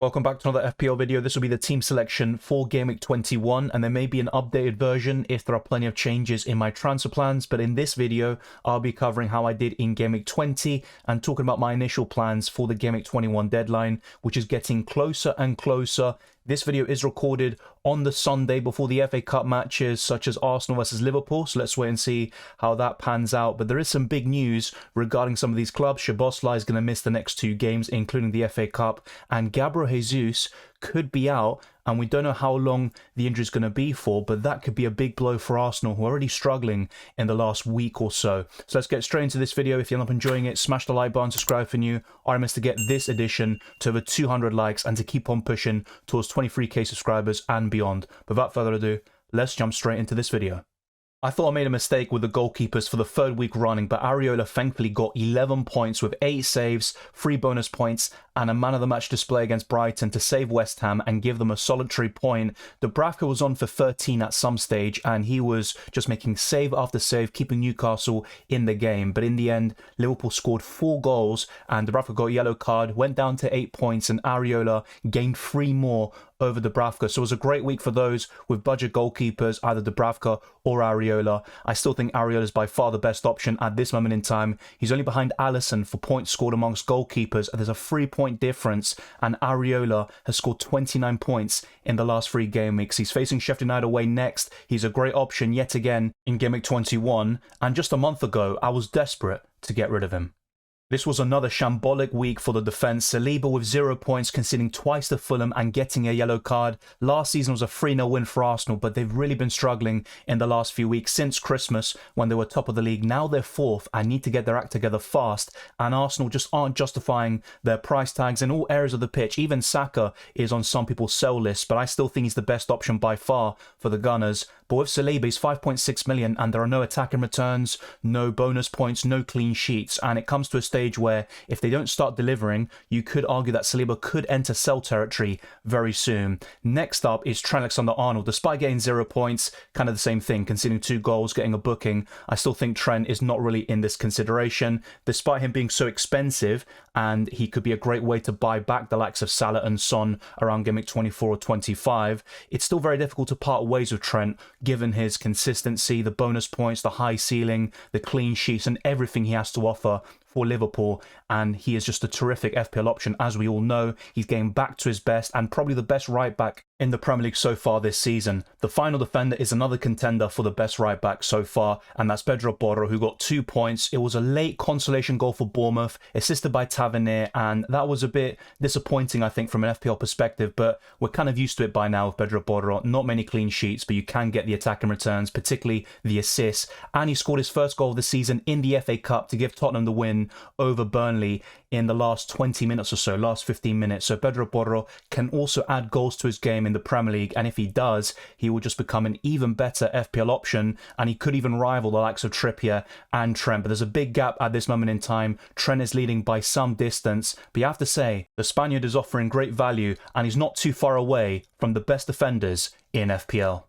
Welcome back to another FPL video. This will be the team selection for Gameweek 21, and there may be an updated version if there are plenty of changes in my transfer plans, but in this video, I'll be covering how I did in Gameweek 20 and talking about my initial plans for the Gameweek 21 deadline, which is getting closer and closer. This video is recorded on the Sunday before the FA Cup matches such as Arsenal versus Liverpool, so let's wait and see how that pans out. But there is some big news regarding some of these clubs. Szoboszlai is going to miss the next two games, including the FA Cup, and Gabriel Jesus could be out, and we don't know how long the injury is going to be for, but that could be a big blow for Arsenal, who are already struggling in the last week or so. So let's get straight into this video. If you're not enjoying it, smash the like button, subscribe for new RMS to get this edition to over 200 likes and to keep on pushing towards 23k subscribers and beyond. Without further ado, let's jump straight into this video. I thought I made a mistake with the goalkeepers for the third week running, but Areola thankfully got 11 points with 8 saves, 3 bonus points, and a man of the match display against Brighton to save West Ham and give them a solitary point. Dubravka was on for 13 at some stage, and he was just making save after save, keeping Newcastle in the game. But in the end, Liverpool scored 4 goals, and Dubravka got a yellow card, went down to 8 points, and Areola gained 3 more over Dubravka. So it was a great week for those with budget goalkeepers, either Dubravka or Areola. I still think Areola is by far the best option at this moment in time. He's only behind Alisson for points scored amongst goalkeepers. There's a 3-point difference, and Areola has scored 29 points in the last 3 game weeks. He's facing Sheffield United away next. He's a great option yet again in Game Week 21, and just a month ago, I was desperate to get rid of him. This was another shambolic week for the defence. Saliba with 0 points, conceding twice to Fulham and getting a yellow card. Last season was a 3-0 win for Arsenal, but they've really been struggling in the last few weeks since Christmas when they were top of the league. Now they're 4th and need to get their act together fast, and Arsenal just aren't justifying their price tags in all areas of the pitch. Even Saka is on some people's sell list, but I still think he's the best option by far for the Gunners. But with Saliba, he's 5.6 million, and there are no attacking returns, no bonus points, no clean sheets, and it comes to a stage where if they don't start delivering, you could argue that Saliba could enter sell territory very soon. Next up is Trent Alexander-Arnold. Despite getting 0 points, kind of the same thing, conceding 2 goals, getting a booking, I still think Trent is not really in this consideration, despite him being so expensive, and he could be a great way to buy back the likes of Salah and Son around Game Week 24 or 25. It's still very difficult to part ways with Trent, given his consistency, the bonus points, the high ceiling, the clean sheets, and everything he has to offer for Liverpool, and he is just a terrific FPL option. As we all know, he's getting back to his best and probably the best right back in the Premier League so far this season. The final defender is another contender for the best right back so far, and that's Pedro Porro, who got 2 points. It was a late consolation goal for Bournemouth, assisted by Tavernier, and that was a bit disappointing, I think, from an FPL perspective, but we're kind of used to it by now with Pedro Porro. Not many clean sheets, but you can get the attacking returns, particularly the assists, and he scored his first goal of the season in the FA Cup to give Tottenham the win over Burnley in the last 20 minutes or so, last 15 minutes. So Pedro Porro can also add goals to his game in the Premier League, and if he does, he will just become an even better FPL option, and he could even rival the likes of Trippier and Trent. But there's a big gap at this moment in time. Trent is leading by some distance, but you have to say, the Spaniard is offering great value, and he's not too far away from the best defenders in FPL.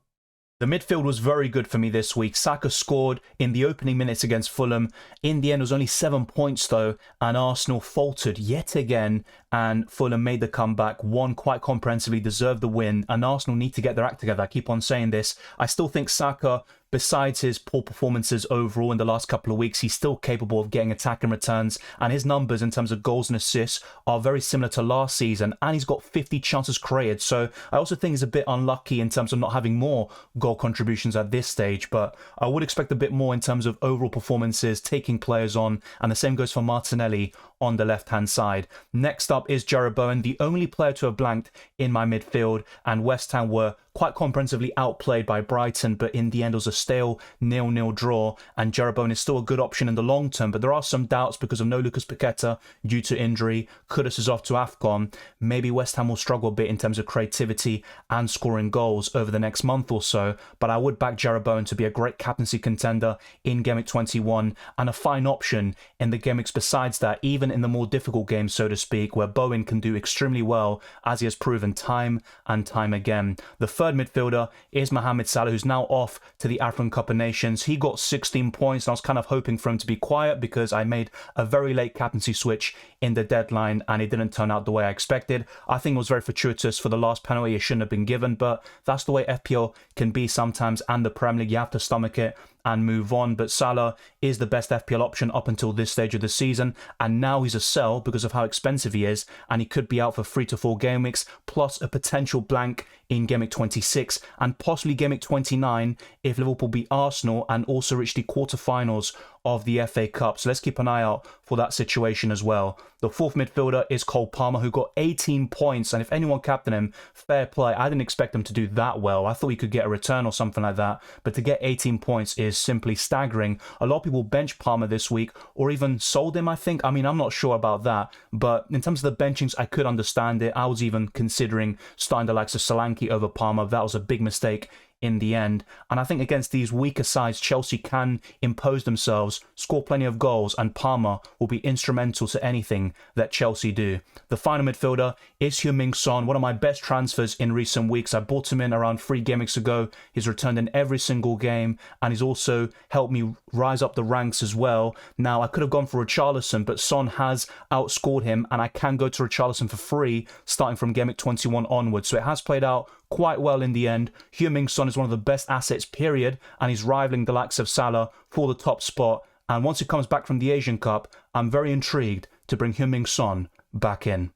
The midfield was very good for me this week. Saka scored in the opening minutes against Fulham. In the end, it was only 7 points though, and Arsenal faltered yet again, and Fulham made the comeback, won quite comprehensively, deserved the win, and Arsenal need to get their act together. I keep on saying this. I still think Saka, besides his poor performances overall in the last couple of weeks, he's still capable of getting attacking returns, and his numbers in terms of goals and assists are very similar to last season, and he's got 50 chances created. So I also think he's a bit unlucky in terms of not having more goal contributions at this stage, but I would expect a bit more in terms of overall performances, taking players on, and the same goes for Martinelli on the left-hand side. Next up is Jarrod Bowen, the only player to have blanked in my midfield, and West Ham were quite comprehensively outplayed by Brighton, but in the end it was a stale 0-0 draw, and Jarrod Bowen is still a good option in the long term, but there are some doubts because of no Lucas Paqueta due to injury. Kudus is off to AFCON. Maybe West Ham will struggle a bit in terms of creativity and scoring goals over the next month or so, but I would back Jarrod Bowen to be a great captaincy contender in Game Week 21 and a fine option in the game weeks besides that, even in the more difficult games, so to speak, where Bowen can do extremely well, as he has proven time and time again. The third midfielder is Mohamed Salah, who's now off to the African Cup of Nations. He got 16 points, and I was kind of hoping for him to be quiet because I made a very late captaincy switch in the deadline, and it didn't turn out the way I expected. I think it was very fortuitous for the last penalty. It shouldn't have been given, but that's the way FPL can be sometimes, and the Premier League, you have to stomach it and move on. But Salah is the best FPL option up until this stage of the season, and now he's a sell because of how expensive he is, and he could be out for 3 to 4 game weeks, plus a potential blank in Game Week 26 and possibly Game Week 29 if Liverpool beat Arsenal and also reach the quarterfinals of the FA Cup. So let's keep an eye out for that situation as well. The fourth midfielder is Cole Palmer, who got 18 points, and if anyone captained him, fair play. I didn't expect him to do that well. I thought he could get a return or something like that, but to get 18 points is simply staggering. A lot of people benched Palmer this week or even sold him, I think. I mean, I'm not sure about that, but in terms of the benchings, I could understand it. I was even considering starting the likes of Solanke over Palmer. That was a big mistake in the end. And I think against these weaker sides, Chelsea can impose themselves, score plenty of goals, and Palmer will be instrumental to anything that Chelsea do. The final midfielder is Heung-min Son, one of my best transfers in recent weeks. I bought him in around 3 game weeks ago. He's returned in every single game, and he's also helped me rise up the ranks as well. Now, I could have gone for Richarlison, but Son has outscored him, and I can go to Richarlison for free starting from game week 21 onwards. So it has played out quite well in the end. Heung-min Son is one of the best assets, period, and he's rivaling the likes of Salah for the top spot. And once he comes back from the Asian Cup, I'm very intrigued to bring Heung-min Son back in.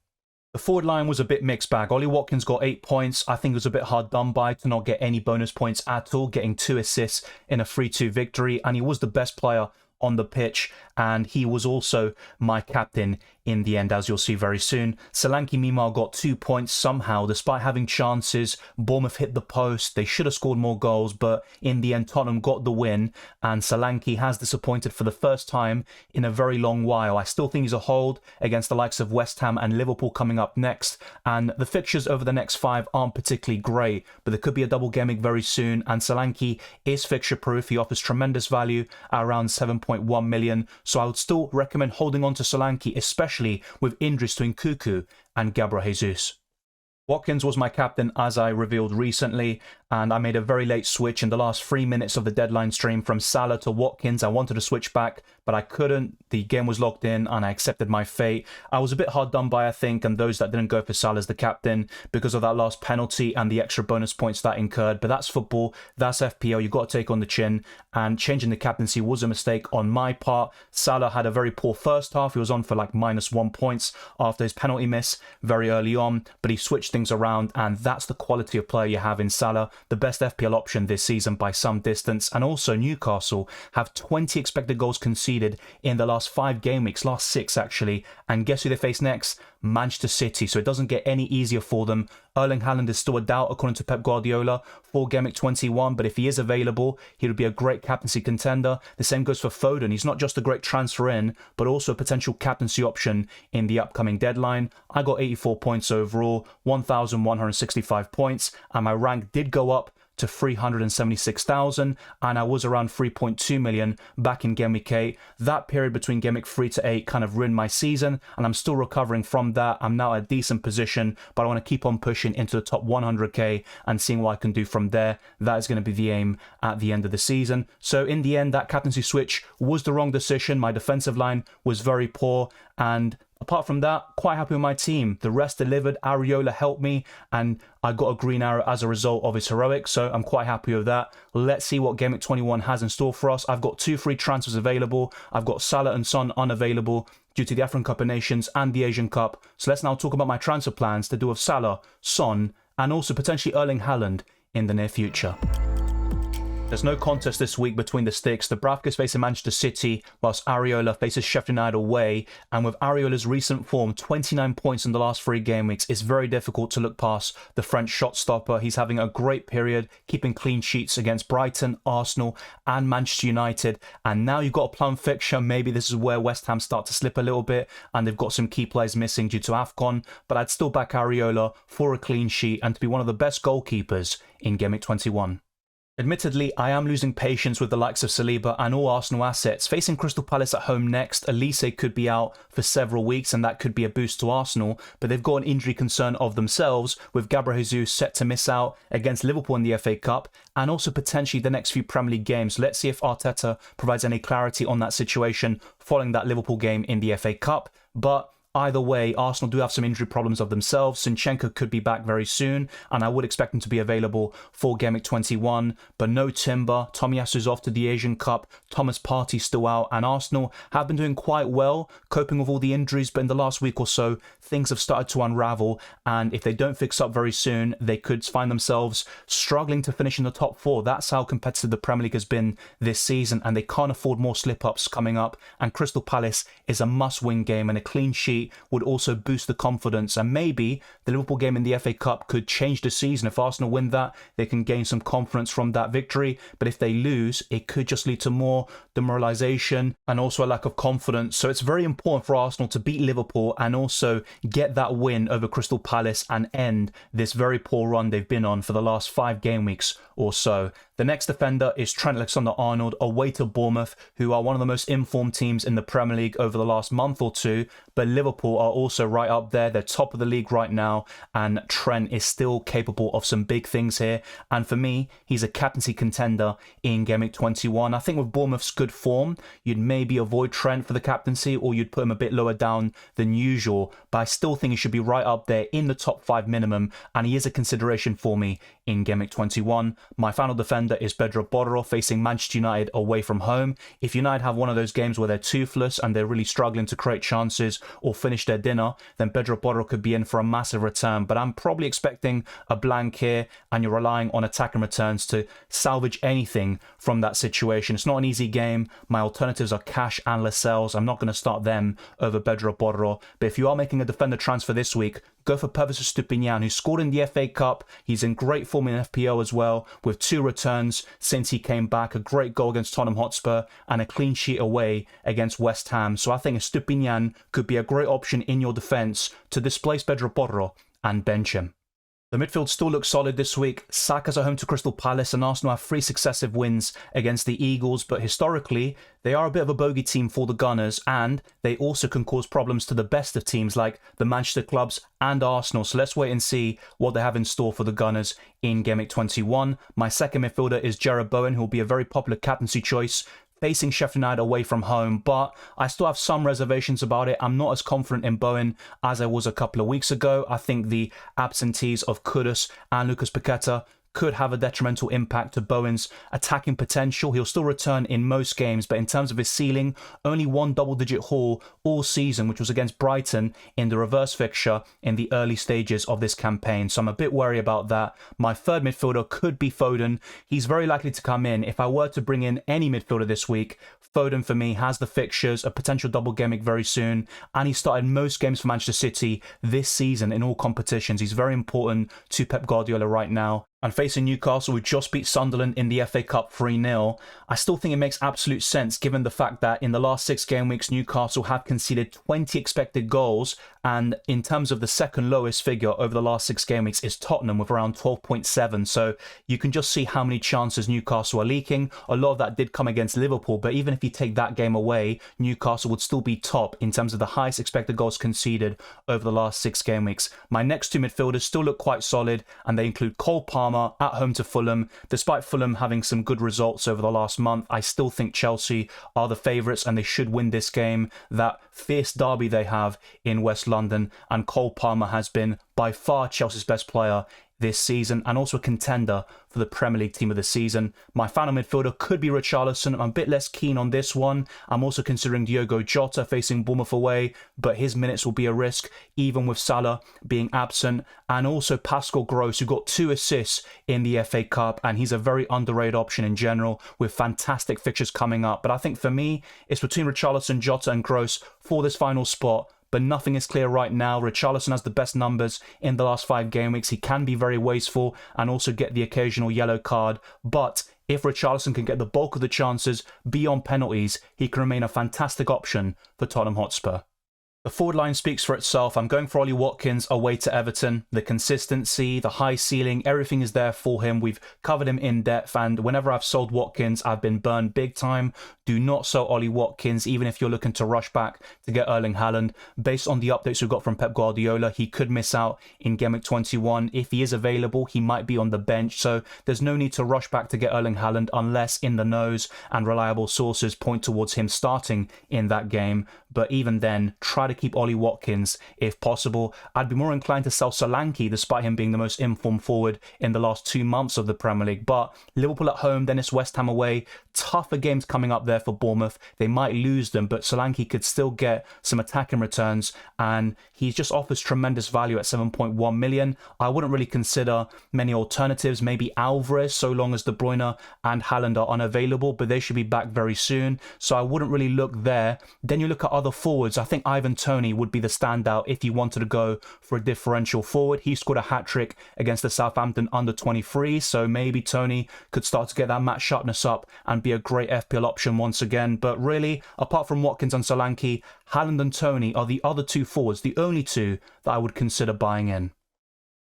The forward line was a bit mixed bag. Ollie Watkins got 8 points. I think it was a bit hard done by to not get any bonus points at all, getting 2 assists in a 3-2 victory, and he was the best player on the pitch, and he was also my captain in the end, as you'll see very soon. Solanke, meanwhile, got 2 points somehow, despite having chances. Bournemouth hit the post. They should have scored more goals, but in the end, Tottenham got the win, and Solanke has disappointed for the first time in a very long while. I still think he's a hold against the likes of West Ham and Liverpool coming up next, and the fixtures over the next 5 aren't particularly great, but there could be a double game week very soon, and Solanke is fixture-proof. He offers tremendous value at around 7.1 million, so I would still recommend holding on to Solanke, especially with injuries to Nkunku and Gabriel Jesus. Watkins was my captain, as I revealed recently, and I made a very late switch in the last 3 minutes of the deadline stream from Salah to Watkins. I wanted to switch back, but I couldn't. The game was locked in, and I accepted my fate. I was a bit hard done by, I think, and those that didn't go for Salah as the captain because of that last penalty and the extra bonus points that incurred. But that's football, that's FPL. You've got to take on the chin, and changing the captaincy was a mistake on my part. Salah had a very poor first half. He was on for like -1 points after his penalty miss very early on, but he switched things around, and that's the quality of player you have in Salah, the best FPL option this season by some distance. And also Newcastle have 20 expected goals conceded in the last 5 game weeks, last 6 actually, and guess who they face next? Manchester City, so it doesn't get any easier for them. Erling Haaland is still a doubt according to Pep Guardiola for Game Week 21, but if he is available, he would be a great captaincy contender. The same goes for Foden. He's not just a great transfer in, but also a potential captaincy option in the upcoming deadline. I got 84 points overall, 1,165 points, and my rank did go up to 376,000, and I was around 3.2 million back in Game Week 8. That period between Game Week 3 to 8 kind of ruined my season, and I'm still recovering from that. I'm now at a decent position, but I want to keep on pushing into the top 100k and seeing what I can do from there. That is going to be the aim at the end of the season. So in the end, that captaincy switch was the wrong decision. My defensive line was very poor, and apart from that, quite happy with my team. The rest delivered. Areola helped me, and I got a green arrow as a result of his heroics, so I'm quite happy with that. Let's see what Game Week 21 has in store for us. I've got 2 free transfers available. I've got Salah and Son unavailable due to the African Cup of Nations and the Asian Cup. So let's now talk about my transfer plans to do with Salah, Son, and also potentially Erling Haaland in the near future. There's no contest this week between the sticks. The Bravkas facing Manchester City, whilst Areola faces Sheffield United away. And with Areola's recent form, 29 points in the last 3 game weeks, it's very difficult to look past the French shot stopper. He's having a great period, keeping clean sheets against Brighton, Arsenal, and Manchester United. And now you've got a plum fixture. Maybe this is where West Ham start to slip a little bit, and they've got some key players missing due to AFCON. But I'd still back Areola for a clean sheet and to be one of the best goalkeepers in Game Week 21. Admittedly, I am losing patience with the likes of Saliba and all Arsenal assets. Facing Crystal Palace at home next, Elise could be out for several weeks and that could be a boost to Arsenal, but they've got an injury concern of themselves with Gabriel Jesus set to miss out against Liverpool in the FA Cup and also potentially the next few Premier League games. Let's see if Arteta provides any clarity on that situation following that Liverpool game in the FA Cup. But either way, Arsenal do have some injury problems of themselves. Zinchenko could be back very soon, and I would expect him to be available for Game Week 21. But no Timber, Tomiyasu's off to the Asian Cup, Thomas Partey's still out, and Arsenal have been doing quite well, coping with all the injuries, but in the last week or so, things have started to unravel, and if they don't fix up very soon, they could find themselves struggling to finish in the top four. That's how competitive the Premier League has been this season, and they can't afford more slip-ups coming up, and Crystal Palace is a must-win game, and a clean sheet would also boost the confidence, and maybe the Liverpool game in the FA Cup could change the season. If Arsenal win that, they can gain some confidence from that victory, but if they lose, it could just lead to more demoralisation and also a lack of confidence. So it's very important for Arsenal to beat Liverpool and also get that win over Crystal Palace and end this very poor run they've been on for the last 5 game weeks or so. The next defender is Trent Alexander-Arnold away to Bournemouth, who are one of the most informed teams in the Premier League over the last month or two, but Liverpool are also right up there. They're top of the league right now, and Trent is still capable of some big things here. And for me, he's a captaincy contender in Game Week 21. I think with Bournemouth's good form, you'd maybe avoid Trent for the captaincy, or you'd put him a bit lower down than usual, but I still think he should be right up there in the top 5 minimum, and he is a consideration for me in Game Week 21. My final defender is Pedro Porro facing Manchester United away from home. If United have one of those games where they're toothless and they're really struggling to create chances or finish their dinner, then Pedro Porro could be in for a massive return. But I'm probably expecting a blank here, and you're relying on attacking returns to salvage anything from that situation. It's not an easy game. My alternatives are Cash and Lascelles. I'm not going to start them over Pedro Porro. But if you are making a defender transfer this week, go for Pervis Estupiñán, who scored in the FA Cup. He's in great form in FPL as well, with 2 returns since he came back, a great goal against Tottenham Hotspur and a clean sheet away against West Ham. So I think Estupiñán could be a great option in your defence to displace Pedro Porro and bench him. The midfield still looks solid this week. Saka's at home to Crystal Palace, and Arsenal have 3 successive wins against the Eagles, but historically, they are a bit of a bogey team for the Gunners, and they also can cause problems to the best of teams like the Manchester clubs and Arsenal. So let's wait and see what they have in store for the Gunners in Game Week 21. My second midfielder is Jarrod Bowen, who will be a very popular captaincy choice, facing Sheffield United away from home, but I still have some reservations about it. I'm not as confident in Bowen as I was a couple of weeks ago. I think the absentees of Kudus and Lucas Paqueta could have a detrimental impact to Bowen's attacking potential. He'll still return in most games, but in terms of his ceiling, only 1 double-digit haul all season, which was against Brighton in the reverse fixture in the early stages of this campaign. So I'm a bit wary about that. My third midfielder could be Foden. He's very likely to come in. If I were to bring in any midfielder this week, Foden for me has the fixtures, a potential double game week very soon, and he started most games for Manchester City this season in all competitions. He's very important to Pep Guardiola right now. And facing Newcastle, who just beat Sunderland in the FA Cup 3-0, I still think it makes absolute sense given the fact that in the last 6 game weeks, Newcastle have conceded 20 expected goals, and in terms of the second lowest figure over the last 6 game weeks is Tottenham with around 12.7. So you can just see how many chances Newcastle are leaking. A lot of that did come against Liverpool, but even if you take that game away, Newcastle would still be top in terms of the highest expected goals conceded over the last 6 game weeks. My next 2 midfielders still look quite solid, and they include Cole Palmer at home to Fulham. Despite Fulham having some good results over the last month, I still think Chelsea are the favourites and they should win this game. That fierce derby they have in West London, and Cole Palmer has been by far Chelsea's best player this season and also a contender for the Premier League team of the season. My final midfielder could be Richarlison. I'm a bit less keen on this one. I'm also considering Diogo Jota facing Bournemouth away, but his minutes will be a risk even with Salah being absent, and also Pascal Gross, who got 2 assists in the FA Cup, and he's a very underrated option in general with fantastic fixtures coming up. But I think for me, it's between Richarlison, Jota and Gross for this final spot. But nothing is clear right now. Richarlison has the best numbers in the last 5 game weeks. He can be very wasteful and also get the occasional yellow card. But if Richarlison can get the bulk of the chances beyond penalties, he can remain a fantastic option for Tottenham Hotspur. The forward line speaks for itself. I'm going for Ollie Watkins away to Everton. The consistency, the high ceiling, everything is there for him. We've covered him in depth, and whenever I've sold Watkins, I've been burned big time. Do not sell Ollie Watkins, even if you're looking to rush back to get Erling Haaland. Based on the updates we've got from Pep Guardiola, he could miss out in Game Week 21. If he is available, he might be on the bench, so there's no need to rush back to get Erling Haaland unless in the nose and reliable sources point towards him starting in that game. But even then, try to keep Ollie Watkins if possible. I'd be more inclined to sell Solanke despite him being the most informed forward in the last 2 months of the Premier League. But Liverpool at home, then it's West Ham away. Tougher games coming up there for Bournemouth. They might lose them, but Solanke could still get some attacking returns, and he just offers tremendous value at 7.1 million. I wouldn't really consider many alternatives. Maybe Alvarez, so long as De Bruyne and Haaland are unavailable, but they should be back very soon, so I wouldn't really look there. Then you look at other forwards. I think Ivan Toney would be the standout if you wanted to go for a differential forward. He scored a hat-trick against the Southampton under-23, so maybe Toney could start to get that match sharpness up and be a great FPL option once again. But really, apart from Watkins and Solanke, Haaland and Toney are the other two forwards, the only two that I would consider buying in.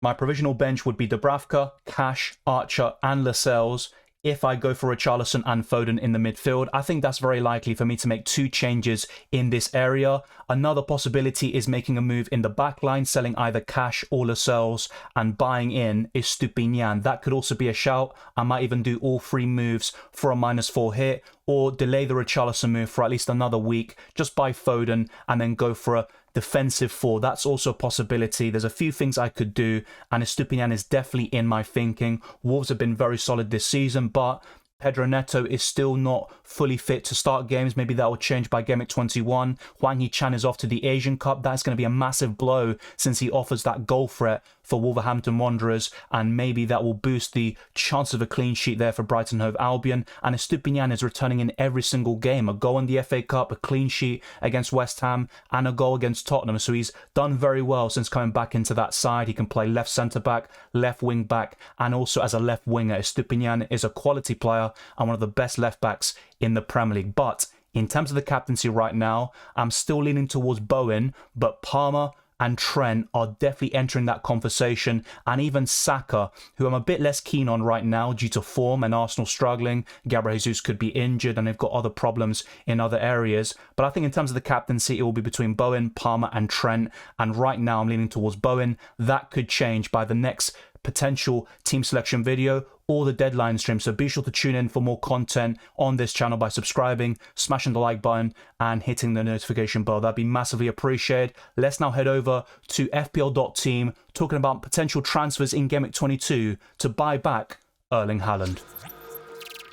My provisional bench would be Dubravka, Cash, Archer and Lascelles. If I go for Richarlison and Foden in the midfield, I think that's very likely for me to make 2 changes in this area. Another possibility is making a move in the back line, selling either Cash or Lascelles and buying in Estupiñán. That could also be a shout. I might even do all 3 moves for a -4 hit, or delay the Richarlison move for at least another week, just buy Foden and then go for a defensive 4. That's also a possibility. There's a few things I could do, and Estupiñán is definitely in my thinking. Wolves have been very solid this season, but Pedro Neto is still not fully fit to start games. Maybe that will change by Game Week 21. Hwang Hee-chan is off to the Asian Cup. That's going to be a massive blow since he offers that goal threat for Wolverhampton Wanderers, and maybe that will boost the chance of a clean sheet there for Brighton Hove Albion. And Estupiñán is returning in every single game. A goal in the FA Cup, a clean sheet against West Ham, and a goal against Tottenham. So he's done very well since coming back into that side. He can play left centre-back, left wing-back, and also as a left winger. Estupiñán is a quality player and one of the best left-backs in the Premier League. But in terms of the captaincy right now, I'm still leaning towards Bowen, but Palmer and Trent are definitely entering that conversation, and even Saka, who I'm a bit less keen on right now due to form and Arsenal struggling. Gabriel Jesus could be injured and they've got other problems in other areas. But I think in terms of the captaincy, it will be between Bowen, Palmer and Trent, and right now I'm leaning towards Bowen. That could change by the next potential team selection video or the deadline stream, so be sure to tune in for more content on this channel by subscribing, smashing the like button and hitting the notification bell. That'd be massively appreciated. Let's now head over to fpl.team, talking about potential transfers in Game Week 22 to buy back Erling Haaland.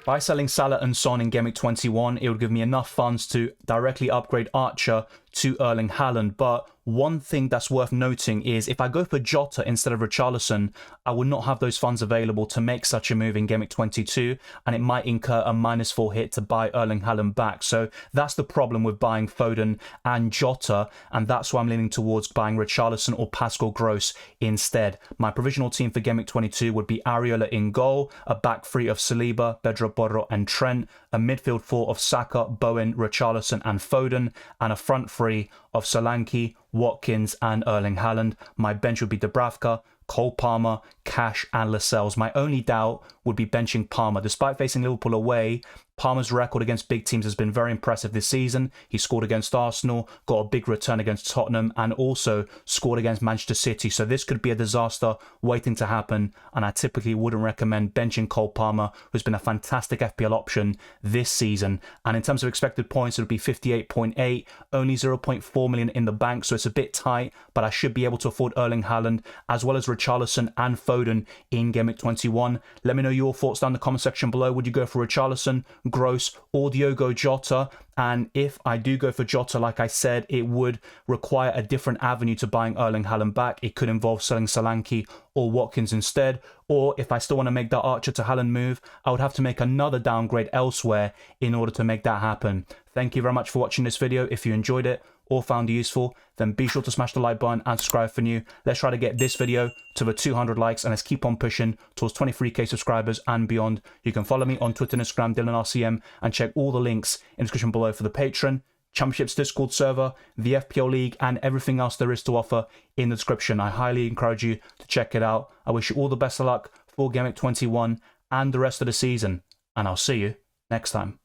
By selling Salah and Son in Game Week 21, it would give me enough funds to directly upgrade Archer to Erling Haaland. But one thing that's worth noting is if I go for Jota instead of Richarlison, I will not have those funds available to make such a move in Game Week 22, and it might incur a -4 hit to buy Erling Haaland back. So that's the problem with buying Foden and Jota, and that's why I'm leaning towards buying Richarlison or Pascal Gross instead. My provisional team for Game Week 22 would be Areola in goal, a back 3 of Saliba, Pedro Porro and Trent, a midfield 4 of Saka, Bowen, Richarlison and Foden, and a front 3 of Solanke, Watkins and Erling Haaland. My bench would be Dubravka, Cole Palmer, Cash and Lascelles. My only doubt would be benching Palmer. Despite facing Liverpool away, Palmer's record against big teams has been very impressive this season. He scored against Arsenal, got a big return against Tottenham, and also scored against Manchester City. So this could be a disaster waiting to happen, and I typically wouldn't recommend benching Cole Palmer, who's been a fantastic FPL option this season. And in terms of expected points, it would be 58.8, only 0.4 million in the bank, so it's a bit tight, but I should be able to afford Erling Haaland, as well as Richarlison and Foden in Game Week 21. Let me know your thoughts down in the comment section below. Would you go for Richarlison, Gross or Diogo Jota? And if I do go for Jota, like I said, it would require a different avenue to buying Erling Haaland back. It could involve selling Solanke or Watkins instead. Or if I still want to make that Archer to Haaland move, I would have to make another downgrade elsewhere in order to make that happen. Thank you very much for watching this video. If you enjoyed it or found it useful, then be sure to smash the like button and subscribe for new. Let's try to get this video to the 200 likes and let's keep on pushing towards 23k subscribers and beyond. You can follow me on Twitter and Instagram, DylanRCM, and check all the links in the description below for the Patreon, Championships Discord server, the FPL League, and everything else there is to offer in the description. I highly encourage you to check it out. I wish you all the best of luck for Gameweek 21 and the rest of the season, and I'll see you next time.